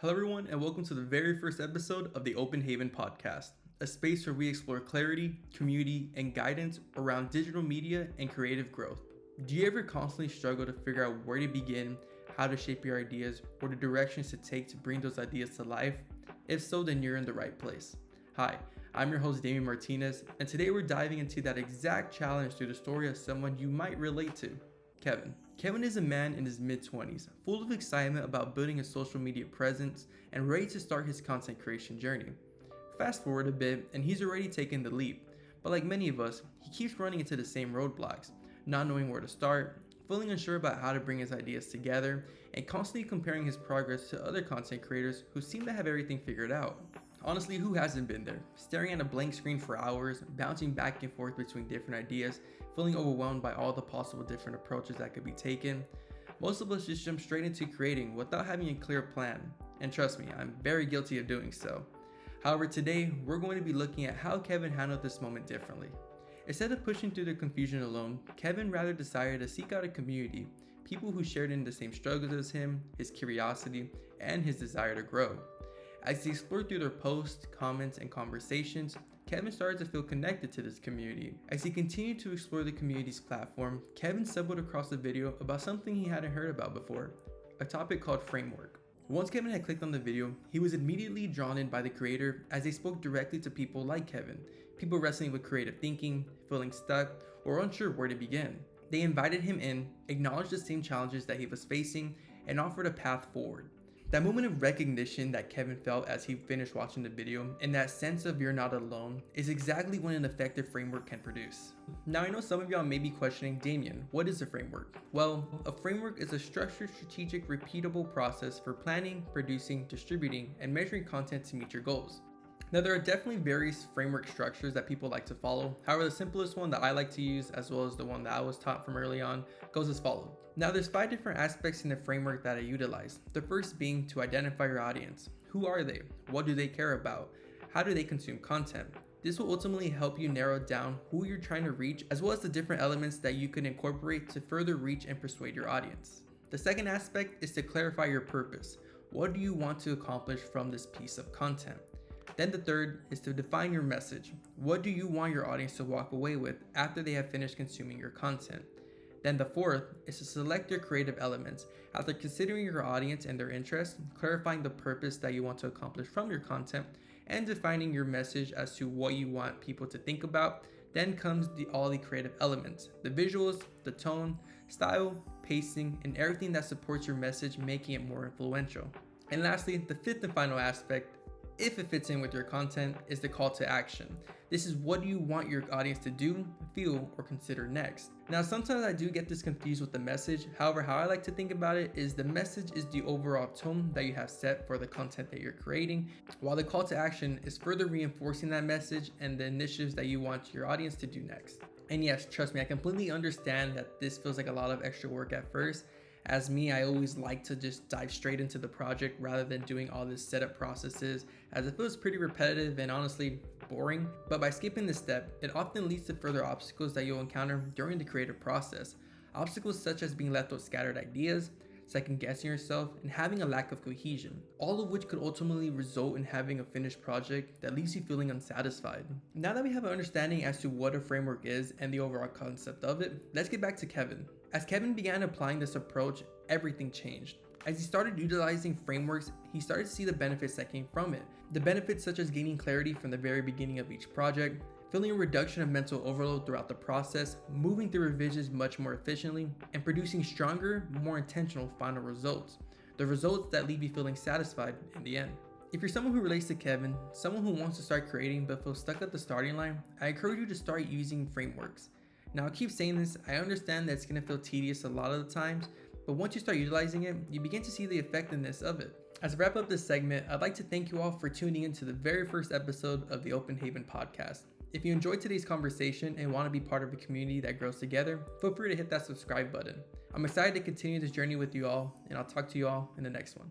Hello, everyone, and welcome to the very first episode of the Open Haven podcast, a space where we explore clarity, community, and guidance around digital media and creative growth. Do you ever constantly struggle to figure out where to begin, how to shape your ideas, or the directions to take to bring those ideas to life? If so, then you're in the right place. Hi, I'm your host, Damian Martinez, and today we're diving into that exact challenge through the story of someone you might relate to. Kevin. Kevin is a man in his mid-20s, full of excitement about building a social media presence and ready to start his content creation journey. Fast forward a bit, and he's already taken the leap, but like many of us, he keeps running into the same roadblocks, not knowing where to start, feeling unsure about how to bring his ideas together, and constantly comparing his progress to other content creators who seem to have everything figured out. Honestly, who hasn't been there? Staring at a blank screen for hours, bouncing back and forth between different ideas, feeling overwhelmed by all the possible different approaches that could be taken. Most of us just jump straight into creating without having a clear plan. And trust me, I'm very guilty of doing so. However, today, we're going to be looking at how Kevin handled this moment differently. Instead of pushing through the confusion alone, Kevin rather decided to seek out a community, people who shared in the same struggles as him, his curiosity, and his desire to grow. As he explored through their posts, comments, and conversations, Kevin started to feel connected to this community. As he continued to explore the community's platform, Kevin stumbled across a video about something he hadn't heard about before, a topic called framework. Once Kevin had clicked on the video, he was immediately drawn in by the creator as they spoke directly to people like Kevin, people wrestling with creative thinking, feeling stuck, or unsure where to begin. They invited him in, acknowledged the same challenges that he was facing, and offered a path forward. That moment of recognition that Kevin felt as he finished watching the video and that sense of you're not alone is exactly what an effective framework can produce. Now I know some of y'all may be questioning, Damian, what is a framework? Well, a framework is a structured, strategic, repeatable process for planning, producing, distributing, and measuring content to meet your goals. Now there are definitely various framework structures that people like to follow. However, the simplest one that I like to use, as well as the one that I was taught from early on, goes as follows. Now there's 5 different aspects in the framework that I utilize. The first being to identify your audience. Who are they? What do they care about? How do they consume content? This will ultimately help you narrow down who you're trying to reach, as well as the different elements that you can incorporate to further reach and persuade your audience. The second aspect is to clarify your purpose. What do you want to accomplish from this piece of content? Then the third is to define your message. What do you want your audience to walk away with after they have finished consuming your content? Then the fourth is to select your creative elements. After considering your audience and their interests, clarifying the purpose that you want to accomplish from your content, and defining your message as to what you want people to think about, then comes all the creative elements, the visuals, the tone, style, pacing, and everything that supports your message, making it more influential. And lastly, the fifth and final aspect, if it fits in with your content, is the call to action. This is what do you want your audience to do, feel, or consider next. Now, sometimes I do get this confused with the message. However, how I like to think about it is the message is the overall tone that you have set for the content that you're creating, while the call to action is further reinforcing that message and the initiatives that you want your audience to do next. And yes, trust me, I completely understand that this feels like a lot of extra work at first. As me, I always like to just dive straight into the project rather than doing all this setup processes, as it feels pretty repetitive and honestly boring. But by skipping this step, it often leads to further obstacles that you'll encounter during the creative process. Obstacles such as being left with scattered ideas, second guessing yourself, and having a lack of cohesion, all of which could ultimately result in having a finished project that leaves you feeling unsatisfied. Now that we have an understanding as to what a framework is and the overall concept of it, let's get back to Kevin. As Kevin began applying this approach, everything changed. As he started utilizing frameworks, he started to see the benefits that came from it. The benefits such as gaining clarity from the very beginning of each project, feeling a reduction of mental overload throughout the process, moving through revisions much more efficiently, and producing stronger, more intentional final results. The results that leave you feeling satisfied in the end. If you're someone who relates to Kevin, someone who wants to start creating but feels stuck at the starting line, I encourage you to start using frameworks. Now, I keep saying this, I understand that it's going to feel tedious a lot of the times, but once you start utilizing it, you begin to see the effectiveness of it. As I wrap up this segment, I'd like to thank you all for tuning into the very first episode of the Open Haven podcast. If you enjoyed today's conversation and want to be part of a community that grows together, feel free to hit that subscribe button. I'm excited to continue this journey with you all, and I'll talk to you all in the next one.